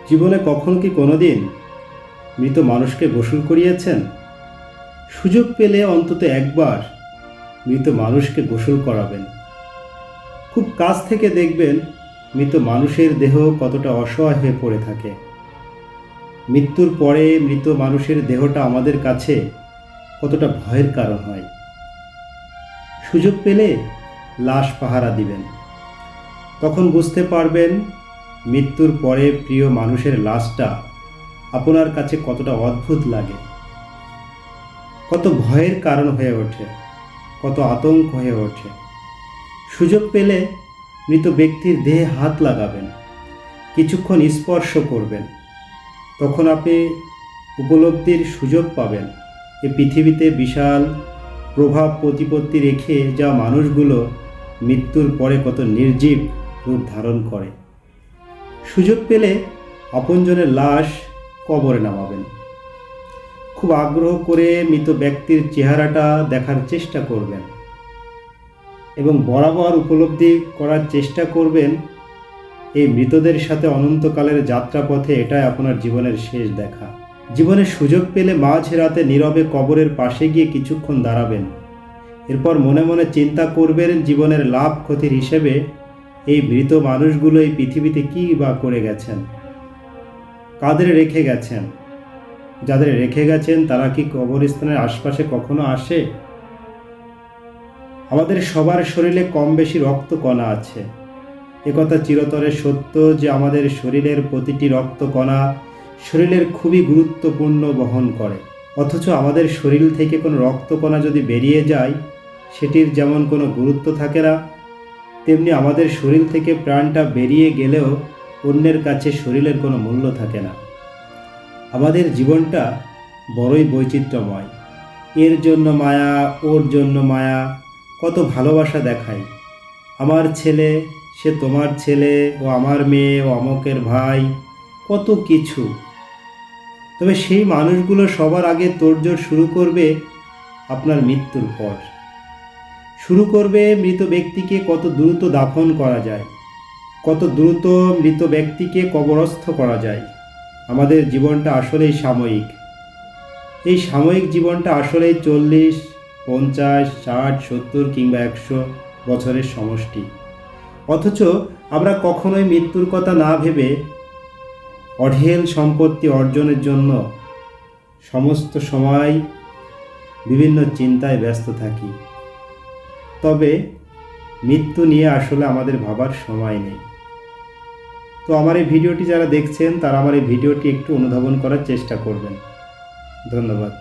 জীবনে কখনো কি কোনোদিন মৃত মানুষকে গোসল করিয়েছেন? সুযোগ পেলে অন্তত একবার মৃত মানুষকে গোসল করাবেন। খুব কাছ থেকে দেখবেন মৃত মানুষের দেহ কতটা অসহায় হয়ে পড়ে থাকে। মৃত্যুর পরে মৃত মানুষের দেহটা আমাদের কাছে কতটা ভয়ের কারণ হয়। সুযোগ পেলে লাশ পাহারা দিবেন, তখন বুঝতে পারবেন মৃত্যুর পরে প্রিয় মানুষের লাশটা আপনার কাছে কতটা অদ্ভুত লাগে, কত ভয়ের কারণ হয়ে ওঠে, কত আতঙ্ক হয়ে ওঠে। সুযোগ পেলে মৃত ব্যক্তির দেহে হাত লাগাবেন, কিছুক্ষণ স্পর্শ করবেন, তখন আপনি উপলব্ধির সুযোগ পাবেন এই পৃথিবীতে বিশাল প্রভাব প্রতিপত্তি রেখে যা মানুষগুলো মৃত্যুর পরে কত নির্জীব রূপ ধারণ করে। সুযোগ পেলে আপনজনের লাশ কবরে নামাবেন, খুব আগ্রহ করে মৃত ব্যক্তির চেহারাটা দেখার চেষ্টা করবেন এবং বরাবর উপলব্ধি করার চেষ্টা করবেন এই মৃতদের সাথে অনন্তকালের যাত্রাপথে এটাই আপনার জীবনের শেষ দেখা। জীবনের সুযোগ পেলে মাঝরাতে নীরবে কবরের পাশে গিয়ে কিছুক্ষণ দাঁড়াবেন, এরপর মনে মনে চিন্তা করবেন জীবনের লাভ ক্ষতির হিসেবে এই মৃত মানুষগুলো এই পৃথিবীতে কী বা করে গেছেন, কাদের রেখে গেছেন। যাদের রেখে গেছেন তারা কি কবরস্থানের আশপাশে কখনো আসে? আমাদের সবার শরীরে কম বেশি রক্ত কণা আছে, একথা চিরতরে সত্য যে আমাদের শরীরের প্রতিটি রক্ত কণা শরীরের খুবই গুরুত্বপূর্ণ বহন করে। অথচ আমাদের শরীর থেকে কোনো রক্ত কণা যদি বেরিয়ে যায় সেটির যেমন কোনো গুরুত্ব থাকে না, তেমনি আমাদের শরীর থেকে প্রাণটা বেরিয়ে গেলেও অন্যের কাছে শরীরের কোনো মূল্য থাকে না। আমাদের জীবনটা বড়ই বৈচিত্র্যময়, এর জন্য মায়া, ওর জন্য মায়া, কত ভালোবাসা দেখাই। আমার ছেলে, সে তোমার ছেলে, ও আমার মেয়ে, ও অমকের ভাই, কত কিছু। তবে সেই মানুষগুলো সবার আগে তোড়জোড় শুরু করবে আপনার মৃত্যুর পর। শুরু করবে মৃত ব্যক্তিকে কত দ্রুত দাফন করা যায়, কত দ্রুত মৃত ব্যক্তিকে কবরস্থ করা যায়। আমাদের জীবনটা আসলেই সাময়িক। এই সাময়িক জীবনটা আসলেই 40, 50, 60, 70 কিংবা 100 বছরের সমষ্টি। অথচ আমরা কখনোই মৃত্যুর কথা না ভেবে অঢেল সম্পত্তি অর্জনের জন্য সমস্ত সময় বিভিন্ন চিন্তায় ব্যস্ত থাকি। তবে মৃত্যু নিয়ে আসলে আমাদের ভাবার সময় নেই। তো আমার এই ভিডিওটি যারা দেখছেন তারা আমার এই ভিডিওটি একটু অনুধাবন করার চেষ্টা করবেন। ধন্যবাদ।